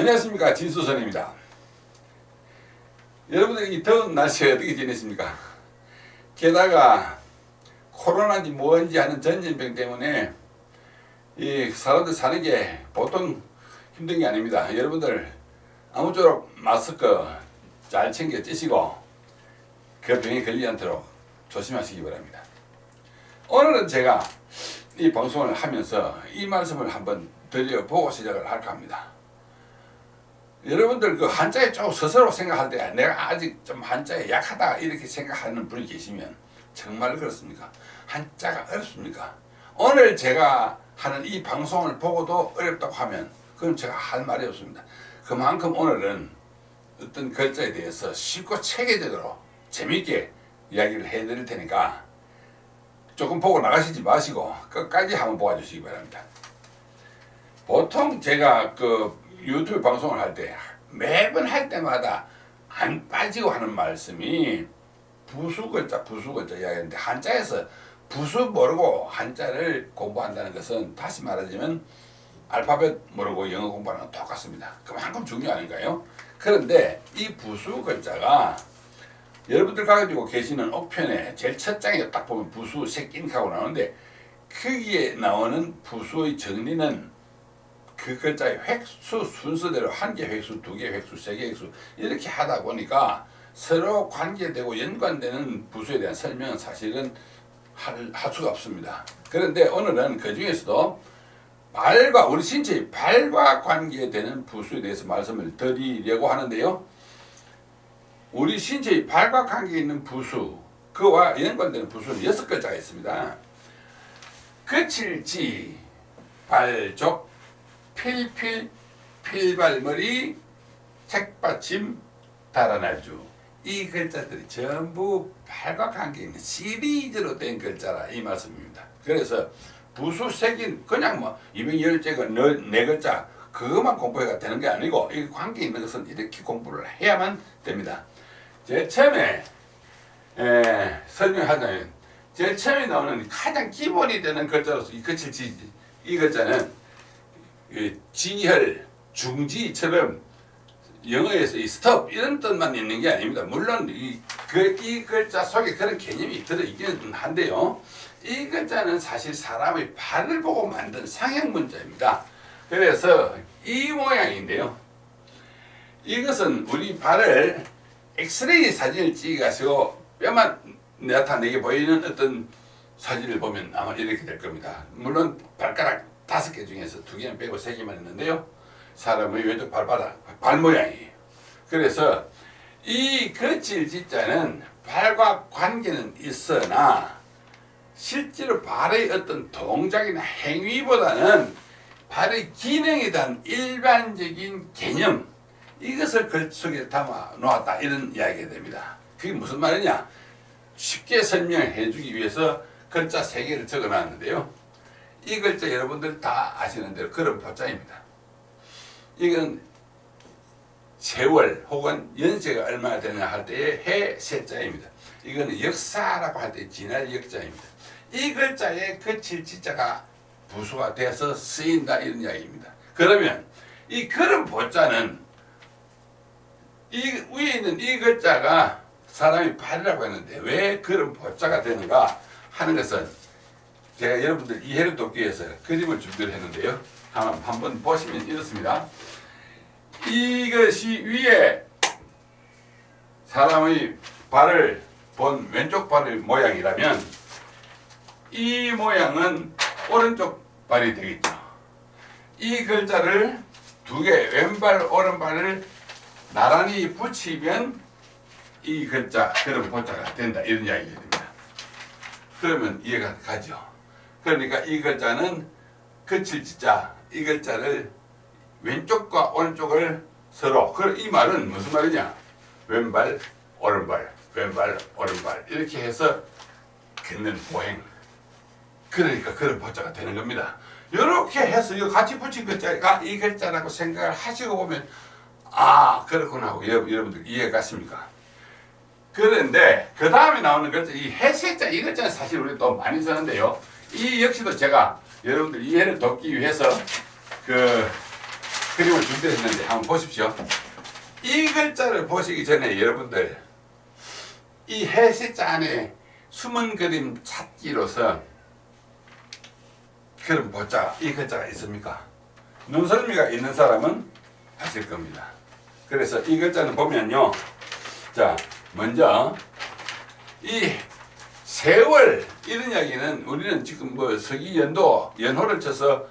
안녕하십니까, 진수선입니다. 여러분들 이 더운 날씨에 어떻게 지내십니까? 게다가 코로나인지 뭔지 하는 전염병 때문에 이 사람들 사는 게 보통 힘든 게 아닙니다. 여러분들 아무쪼록 마스크 잘 챙겨 쓰시고 그 병에 걸리지 않도록 조심하시기 바랍니다. 오늘은 제가 이 방송을 하면서 이 말씀을 한번 드려보고 시작을 할까 합니다. 여러분들 그 한자에 좀 스스로 생각할 때 내가 아직 좀 한자에 약하다 이렇게 생각하는 분이 계시면 정말 그렇습니까? 한자가 어렵습니까? 오늘 제가 하는 이 방송을 보고도 어렵다고 하면 그럼 제가 할 말이 없습니다. 그만큼 오늘은 어떤 글자에 대해서 쉽고 체계적으로 재미있게 이야기를 해드릴 테니까 조금 보고 나가시지 마시고 끝까지 한번 보아주시기 바랍니다. 보통 제가 그 유튜브 방송을 할 때 매번 할 때마다 안 빠지고 하는 말씀이 부수글자 이야기하는데, 한자에서 부수 모르고 한자를 공부한다는 것은 다시 말하자면 알파벳 모르고 영어 공부하는 건 똑같습니다. 그만큼 중요하니까요. 그런데 이 부수글자가 여러분들 가지고 계시는 옥편에 제일 첫 장에 딱 보면 부수 새끼하고 나오는데, 거기에 나오는 부수의 정리는 그 글자의 획수 순서대로 한 개 획수, 두 개 획수, 세 개 획수 이렇게 하다 보니까 서로 관계되고 연관되는 부수에 대한 설명은 사실은 할 수가 없습니다. 그런데 오늘은 그 중에서도 발과 우리 신체의 발과 관계되는 부수에 대해서 말씀을 드리려고 하는데요. 우리 신체의 발과 관계 있는 부수, 그와 연관되는 부수는 6글자가 있습니다. 거칠지, 발족, 필필, 필발머리, 책받침, 달아날주, 이 글자들이 전부 발과 관계 있는 시리즈로 된 글자라 이 말씀입니다. 그래서 부수 색인 그냥 뭐 210제가 네 글자 그것만 공부해가 되는 게 아니고 이 관계 있는 것은 이렇게 공부를 해야만 됩니다. 제일 처음에 설명하자면 제일 처음에 나오는 가장 기본이 되는 글자로서 이 거칠지, 이 글자는 지혈, 중지처럼 영어에서 이 스톱 이런 뜻만 있는 게 아닙니다. 물론 이 글자 속에 그런 개념이 들어있기는 한데요. 이 글자는 사실 사람의 발을 보고 만든 상형 문자입니다. 그래서 이 모양인데요. 이것은 우리 발을 엑스레이 사진을 찍어가지고 뼈만 나타내게 보이는 어떤 사진을 보면 아마 이렇게 될 겁니다. 물론 발가락 5개 중에서 2개는 빼고 3개만 있는데요. 사람의 왼쪽 발바닥, 발 모양이에요. 그래서 이 거칠지자는 발과 관계는 있으나 실제로 발의 어떤 동작이나 행위보다는 발의 기능에 대한 일반적인 개념, 이것을 글 속에 담아 놓았다 이런 이야기가 됩니다. 그게 무슨 말이냐? 쉽게 설명해 주기 위해서 글자 3개를 적어 놨는데요. 이 글자 여러분들 다 아시는 대로 그런 보자입니다. 이건 세월 혹은 연세가 얼마나 되느냐 할 때의 해 세자입니다. 이거는 역사라고 할 때 지날 역자입니다. 이 글자에 거칠지자가 부수가 돼서 쓰인다 이런 이야기입니다. 그러면 이 그런 보자는 이 위에 있는 이 글자가 사람이 발이라고 했는데 왜 그런 보자가 되는가 하는 것은 제가 여러분들 이해를 돕기 위해서 그림을 준비를 했는데요. 한번 보시면 이렇습니다. 이것이 위에 사람의 발을 본 왼쪽 발의 모양이라면 이 모양은 오른쪽 발이 되겠죠. 이 글자를 2개 왼발 오른발을 나란히 붙이면 이 글자 그런 보자가 된다 이런 이야기가 됩니다. 그러면 이해가 가죠. 그러니까 이 글자는 거칠지자, 이 글자를 왼쪽과 오른쪽을 서로, 이 말은 무슨 말이냐? 왼발, 오른발, 왼발, 오른발 이렇게 해서 긋는 보행. 그러니까 그런 보자가 되는 겁니다. 이렇게 해서 이거 같이 붙인 글자가 이 글자라고 생각을 하시고 보면 아 그렇구나 하고 여러분들 이해가 가십니까? 그런데 그 다음에 나오는 글자 이 해세자, 이 글자는 사실 우리 또 많이 쓰는데요. 이 역시도 제가 여러분들 이해를 돕기 위해서 그 그림을 준비했는데 한번 보십시오. 이 글자를 보시기 전에 여러분들 이 해시자 안에 숨은 그림 찾기로서 그런 보자 이 글자가 있습니까? 눈썰미가 있는 사람은 아실 겁니다. 그래서 이 글자는 보면요. 자, 먼저 이 세월 이런 이야기는 우리는 지금 뭐 서기 연도 연호를 쳐서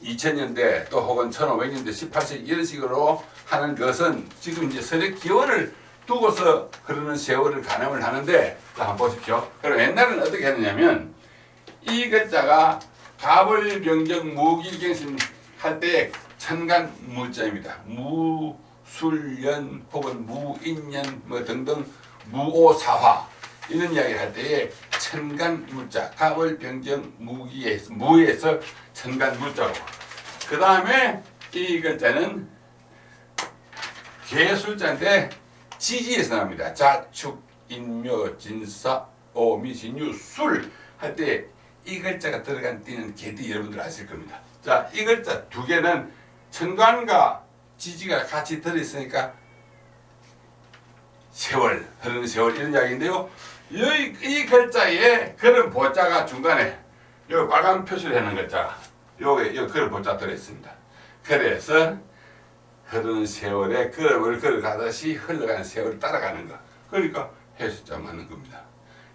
2000년대 또 혹은 1500년대 18세기 이런 식으로 하는 것은 지금 이제 서력 기원을 두고서 흐르는 세월을 가늠을 하는데, 자 한번 보십시오. 그럼 옛날에는 어떻게 했느냐면 이 글자가 갑을병정 무기경신 할 때 천간 무자입니다. 무술년 혹은 무인년 뭐 등등 무오사화 이런 이야기 할 때에 천간 무자, 갑을병정 무에서 천간 무자고, 그 다음에 이 글자는 개술자인데 지지에서 납니다. 자축, 인묘, 진사, 오미, 진유, 술 할 때 이 글자가 들어간 띠는 개띠 여러분들 아실 겁니다. 자, 이 글자 두 개는 천간과 지지가 같이 들어있으니까 세월, 흐르는 세월 이런 이야기인데요. 이 글자에 그런 보자가 중간에 요 빨간 표시를 해놓은 글자 요게 그런 보자 들어있습니다. 그래서 흐르는 세월에 걸음을 걸어가듯이 흘러가는 세월을 따라가는 거. 그러니까 해수자 맞는 겁니다.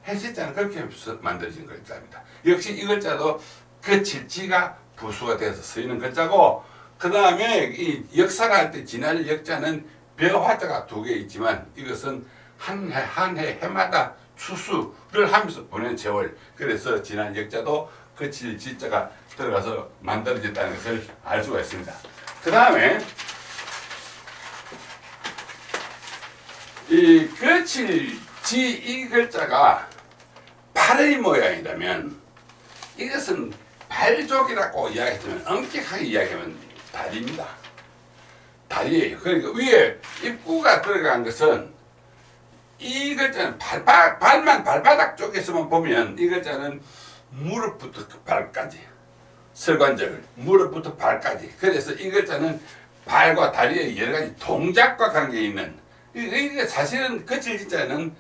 해수자는 그렇게 만들어진 글자입니다. 역시 이 글자도 그 질지가 부수가 돼서 쓰이는 글자고, 그 다음에 이 역사를 할 때 지날 역자는 벼화자가 두 개 있지만 이것은 한 해 해마다 추수를 하면서 보낸 세월, 그래서 지난 역자도 그 질지자가 들어가서 만들어졌다는 것을 알 수가 있습니다. 그 다음에 이 거칠지 이 글자가 팔의 모양이라면 이것은 발족이라고 이야기하면 엄격하게 이야기하면 다리입니다. 다리예요. 그러니까 위에 입구가 들어간 것은 이 글자는 발바닥 쪽에서만 보면 이 글자는 무릎부터 발까지 설관절 무릎부터 발까지, 그래서 이 글자는 발과 다리의 여러 가지 동작과 관계 있는, 이게 사실은 거칠지자는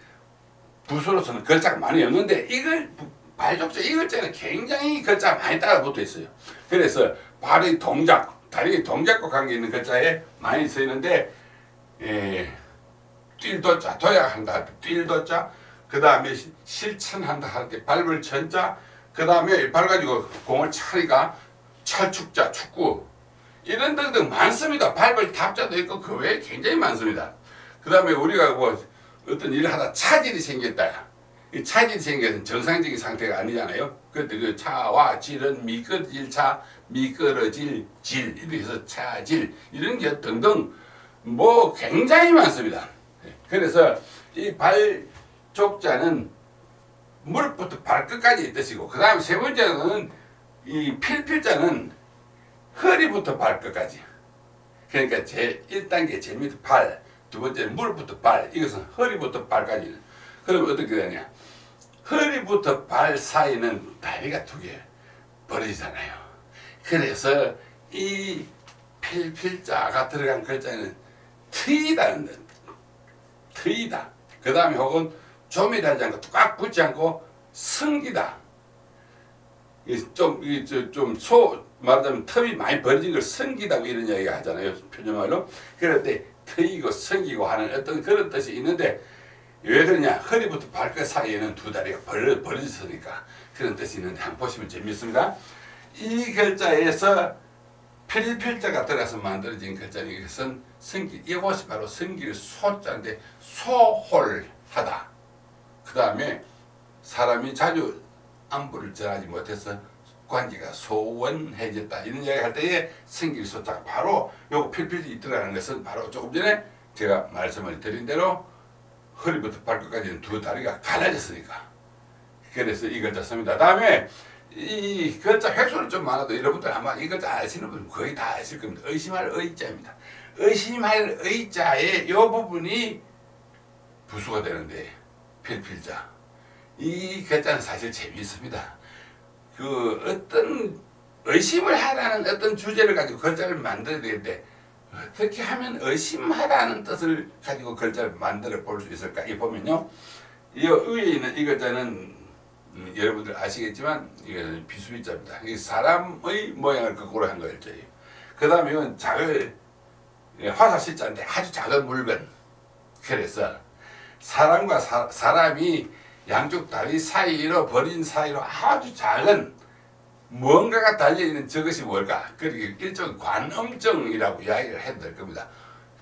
부수로서는 글자가 많이 없는데 이걸 발족자 이 글자는 굉장히 글자가 많이 따라 붙어 있어요. 그래서 발의 동작, 다리의 동작과 관계 있는 글자에 많이 쓰이는데, 뛸도자, 도약한다 할 때 뛸도자, 그 다음에 실천한다 할 때 밟을 천자, 그 다음에 발 가지고 공을 차리가 찰축자, 축구 이런 등등 많습니다. 밟을 답자도 있고 그 외에 굉장히 많습니다. 그 다음에 우리가 뭐 어떤 일을 하다 차질이 생겼다. 이 차질이 생겨서 정상적인 상태가 아니잖아요. 그때 그 차와 질은 미끄러질 차, 미끄러질 질, 이렇게 해서 차질 이런 게 등등 뭐 굉장히 많습니다. 그래서 이 발족자는 무릎부터 발끝까지 뜻이고, 그 다음에 세 번째는 이 필필자는 허리부터 발끝까지. 그러니까 제 1단계 제일 밑에 발, 두 번째는 무릎부터 발, 이것은 허리부터 발까지. 그러면 어떻게 되냐? 허리부터 발 사이는 다리가 두 개 벌어지잖아요. 그래서 이 필필자가 들어간 글자는 트이다는 듯. 트이다. 그 다음에 혹은 좀이 달지 않고 꽉 붙지 않고 성기다. 말하자면 텀이 많이 벌어진 걸 성기다고 이런 이야기가 하잖아요. 표준말로. 그럴 때 트이고 성기고 하는 어떤 그런 뜻이 있는데, 왜 그러냐? 허리부터 발끝 사이에는 두 다리가 벌어졌으니까 그런 뜻이 있는데 한번 보시면 재밌습니다. 이 글자에서 필필자가 들어가서 만들어진 글자는 이것은 성기, 이것이 바로 성기를 소자인데 소홀하다. 그 다음에 사람이 자주 안부를 전하지 못해서 관계가 소원해졌다 이런 이야기 할 때에 성기를 소자가 바로 요거 필필이 들어가는 것은 바로 조금 전에 제가 말씀을 드린 대로 허리부터 발끝까지는 두 다리가 갈라졌으니까, 그래서 이 글자 씁니다. 다음에 이 글자 획수는 좀 많아도 여러분들 아마 이 글자 아시는 분 거의 다 아실 겁니다. 의심할 의자입니다. 의심할 의자의 이 부분이 부수가 되는데 필필자. 이 글자는 사실 재미있습니다. 그 어떤 의심을 하라는 어떤 주제를 가지고 글자를 만들어야 되는데 어떻게 하면 의심하라는 뜻을 가지고 글자를 만들어 볼 수 있을까? 이 보면요, 이 위에 있는 이 글자는 여러분들 아시겠지만 이거는 비수비자입니다. 이 사람의 모양을 거꾸로 한 글자예요. 그 다음에 이건 작은 화살시자인데 아주 작은 물건. 그래서 사람과 사람이 양쪽 다리 사이로 버린 사이로 아주 작은 무언가가 달려있는 저것이 뭘까? 그러니까 일종의 관음증이라고 이야기를 해도 될 겁니다.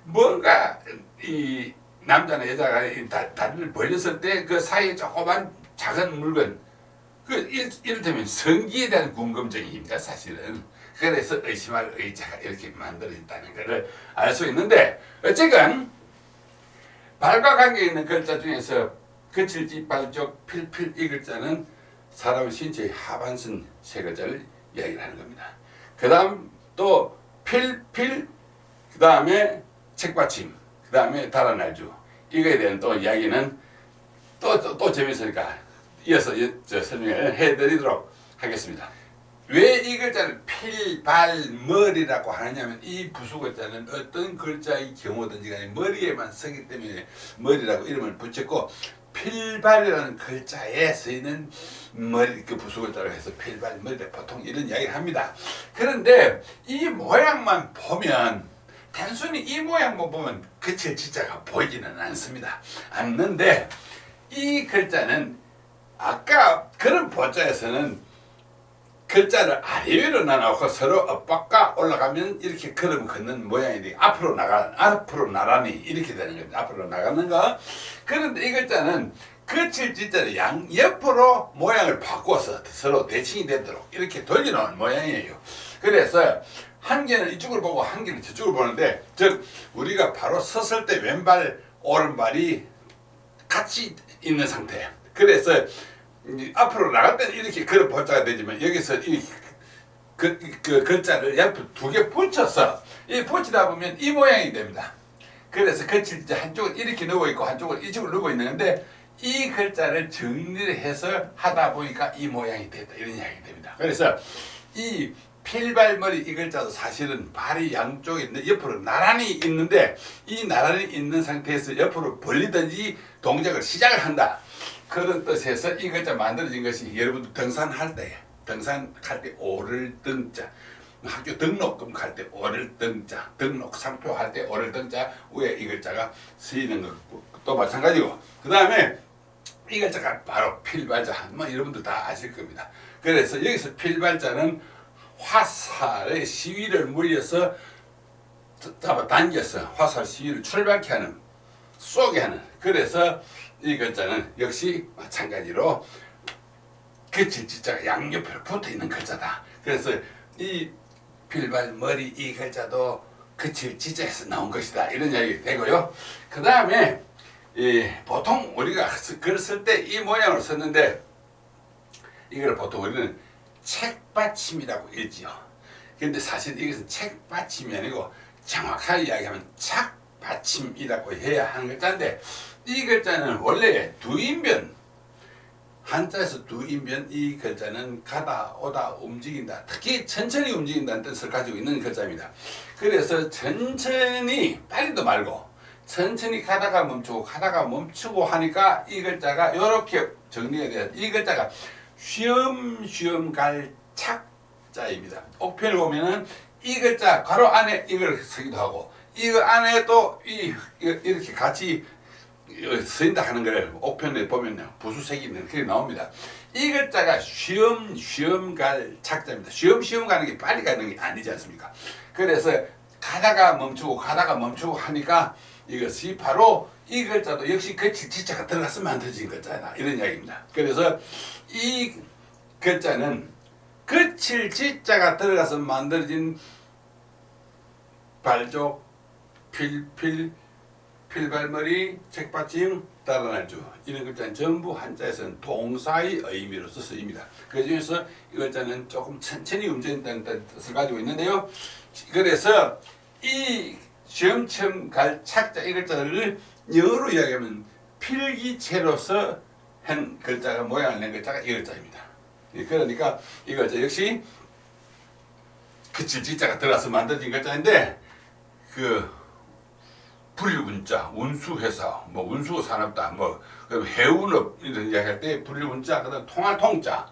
뭔가 이 남자나 여자가 다리를 벌렸을 때 그 사이에 조그만 작은 물건, 이를테면 성기에 대한 궁금증입니다, 사실은. 그래서 의심할 의자가 이렇게 만들어졌다는 것을 알 수 있는데, 어쨌건 발과 관계 있는 글자 중에서 거칠지, 발족, 필필 이 글자는 사람 신체의 하반신 세 글자를 이야기를 하는 겁니다. 그 다음 또 필필, 그 다음에 책받침, 그 다음에 달아날주, 이거에 대한 또 이야기는 또 재밌으니까 이어서 설명을 해드리도록 하겠습니다. 왜 이 글자를 필발머리라고 하느냐면 이 부수글자는 어떤 글자의 경우든지 간에 머리에만 쓰기 때문에 머리라고 이름을 붙였고, 필발이라는 글자에 쓰이는 머리, 그 부수글자로 해서 필발머리라 보통 이런 이야기를 합니다. 그런데 이 모양만 보면, 단순히 이 모양만 보면 그칠 지자가 보이지는 않는데, 이 글자는 아까 그런 보자에서는 글자를 아래 위로 나눠서 서로 엇박과 올라가면 이렇게 걸음 걷는 모양이 앞으로 나란히 이렇게 되는 겁니다. 앞으로 나가는 거. 그런데 이 글자는 거칠 지자를 양옆으로 모양을 바꿔서 서로 대칭이 되도록 이렇게 돌려놓은 모양이에요. 그래서 한 개는 이쪽을 보고 한 개는 저쪽을 보는데, 즉 우리가 바로 섰을 때 왼발 오른발이 같이 있는 상태. 그래서 앞으로 나갈 때는 이렇게 걸어 볼자가 되지만, 여기서 이 글자를 옆에 두 개 붙여서 붙이다 보면 이 모양이 됩니다. 그래서 거칠 때 한쪽은 이렇게 누워 있고 한쪽은 이쪽으로 누워 있는 건데, 이 글자를 정리를 해서 하다 보니까 이 모양이 됐다, 이런 이야기 됩니다. 그래서 이 필발머리 이 글자도 사실은 발이 양쪽에 옆으로 나란히 있는데, 이 나란히 있는 상태에서 옆으로 벌리든지 동작을 시작을 한다, 그런 뜻에서 이 글자 만들어진 것이, 여러분들 등산할 때 오를 등자, 학교 등록금 갈 때 오를 등자, 등록 상표 할 때 오를 등자 위에 이 글자가 쓰이는 것도 마찬가지고, 그 다음에 이 글자가 바로 필발자, 여러분들 다 아실 겁니다. 그래서 여기서 필발자는 화살의 시위를 물려서 잡아당겨서 화살 시위를 출발케 하는, 쏘게 하는, 그래서 이 글자는 역시 마찬가지로 거칠 지자가 양옆으로 붙어 있는 글자다. 그래서 이 필발머리 이 글자도 거칠 지자에서 나온 것이다, 이런 이야기 되고요. 그 다음에 보통 우리가 글을 쓸 때 이 모양을 썼는데, 이걸 보통 우리는 책받침이라고 읽지요. 그런데 사실 이것은 책받침이 아니고 정확하게 이야기하면 착받침이라고 해야 하는 글자인데, 이 글자는 원래 두인변, 한자에서 두인변, 이 글자는 가다 오다 움직인다, 특히 천천히 움직인다는 뜻을 가지고 있는 글자입니다. 그래서 천천히, 빨리도 말고 천천히 가다가 멈추고 하니까 이 글자가 이렇게 정리가 돼요. 이 글자가 쉬엄쉬엄 갈 착자입니다. 옥편을 보면은 이 글자 가로 안에 이걸 쓰기도 하고, 이거 안에 또 이렇게 같이 쓰인다 하는 걸 옥편에 보면 부수색이 있는 그게 나옵니다. 이 글자가 쉬엄쉬엄 갈 착자입니다. 쉬엄쉬엄 가는 게 빨리 가는 게 아니지 않습니까? 그래서 가다가 멈추고 하니까 이것이 바로 이 글자도 역시 거칠 지자가 들어가서 만들어진 글자다, 이런 이야기입니다. 그래서 이 글자는 거칠 지자가 들어가서 만들어진 발족, 필필, 필발머리, 책받침, 달아날주, 이런 글자는 전부 한자에서는 동사의 의미로서 쓰입니다. 그 중에서 이 글자는 조금 천천히 움직인다는 뜻을 가지고 있는데요. 그래서 이 쉬엄쉬엄 갈 착자 이 글자를 영어로 이야기하면 필기체로서 한 글자가 모양을 낸 글자가 이 글자입니다. 그러니까 이 글자 역시 그칠 지자가 들어가서 만들어진 글자인데 그 불일운자, 운수회사, 뭐 운수산업다, 뭐 해운업 이런 이야기할 때 불일운자, 그다음 통할 통자,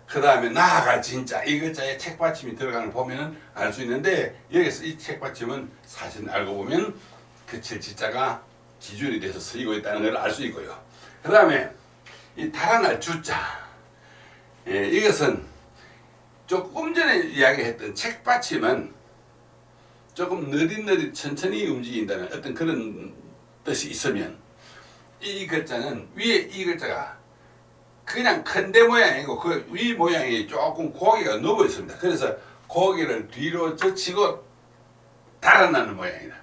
그 다음에 나아갈 진짜 이 글자에 책받침이 들어가는 걸 보면 알 수 있는데 여기서 이 책받침은 사실 알고 보면 그칠 지자가 기준이 돼서 쓰이고 있다는 걸 알 수 있고요. 그 다음에 이 달아날 주자, 이것은 조금 전에 이야기했던 책받침은 조금 느릿느릿 천천히 움직인다는 어떤 그런 뜻이 있으면 이 글자는 위에 이 글자가 그냥 큰데 모양이고 그 위 모양이 조금 고개가 넘어 있습니다. 그래서 고개를 뒤로 젖히고 달아나는 모양이다.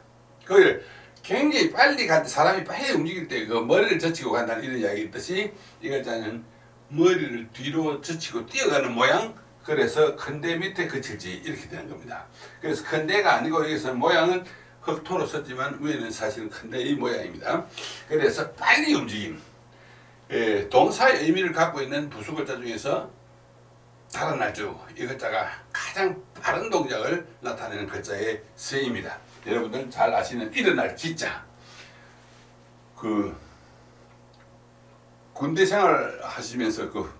그걸 굉장히 빨리 갈 때 사람이 빨리 움직일 때 그 머리를 젖히고 간다는 이런 이야기 있듯이 이 글자는 머리를 뒤로 젖히고 뛰어가는 모양, 그래서 큰데 밑에 그칠지 이렇게 되는 겁니다. 그래서 큰데가 아니고 여기서는 모양은 흑토로 썼지만 위에는 사실은 큰데 이 모양입니다. 그래서 빨리 움직임, 동사의 의미를 갖고 있는 부수글자 중에서 달아날주 이 글자가 가장 빠른 동작을 나타내는 글자의 셈입니다. 여러분들 잘 아시는 일어날 기자, 그 군대 생활 하시면서 그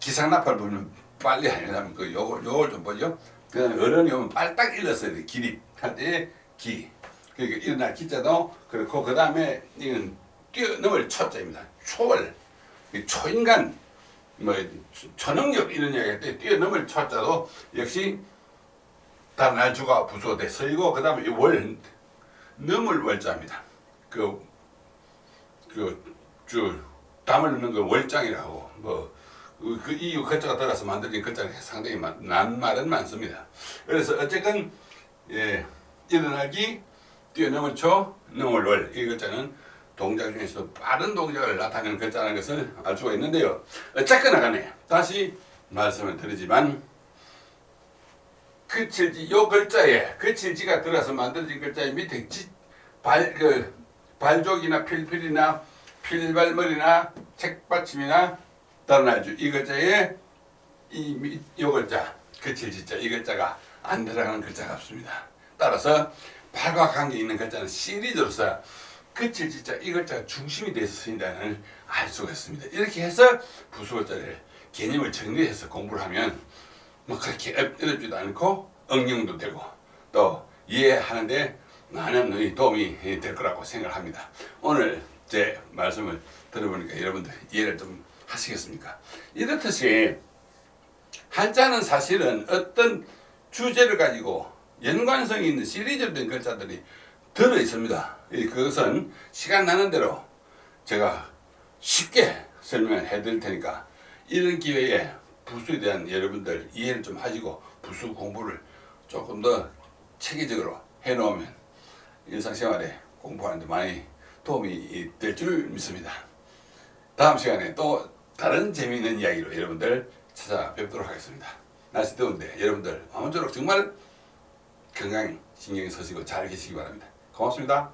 기상나팔 보면 빨리 하려면 그 요걸 좀 보죠. 그다음에 어른이 오면 빨딱 일렀어야 돼. 기립할 때 기. 그러니까 일어날 기자도 그렇고, 그 다음에 이건 뛰어넘을 초자입니다. 초월, 초인간, 뭐 초능력 이런 이야기할 때 뛰어넘을 초자도 역시 달아날 주가 부수가 돼 쓰이고, 그 다음에 월, 넘을 월자입니다. 담을 넣는 거 월장이라고, 이 글자가 들어가서 만들어진 글자는 상당히 낱말은 많습니다. 그래서 어쨌든 일어나기, 뛰어넘을 초, 넘을 월, 이 글자는 동작 중에서 빠른 동작을 나타내는 글자라는 것을 알 수가 있는데요. 어쨌거나 간에 다시 말씀을 드리지만 그칠지, 요 글자에 그칠지가 들어가서 만들어진 글자의 밑에 발족이나 필필이나 필발머리나 책받침이나 달아날주 이 글자에 요 글자 그칠지자 이 글자가 안 들어가는 글자가 없습니다. 따라서 발과 관계 있는 글자는 시리즈로서 그칠지자 이 글자가 중심이 돼서 쓰인다는 걸 알 수가 있습니다. 이렇게 해서 부수글자를 개념을 정리해서 공부를 하면 뭐 그렇게 어렵지도 않고 응용도 되고 또 이해하는데 많은 도움이 될 거라고 생각합니다. 오늘 제 말씀을 들어보니까 여러분들 이해를 좀 하시겠습니까? 이렇듯이 한자는 사실은 어떤 주제를 가지고 연관성이 있는 시리즈로 된 글자들이 들어 있습니다. 그것은 시간 나는 대로 제가 쉽게 설명을 해드릴 테니까 이런 기회에 부수에 대한 여러분들 이해를 좀 하시고 부수 공부를 조금 더 체계적으로 해놓으면 일상생활에 공부하는데 많이 도움이 될 줄 믿습니다. 다음 시간에 또 다른 재미있는 이야기로 여러분들 찾아뵙도록 하겠습니다. 날씨 더운데 여러분들 아무쪼록 정말 건강 신경 쓰시고 잘 계시기 바랍니다. 고맙습니다.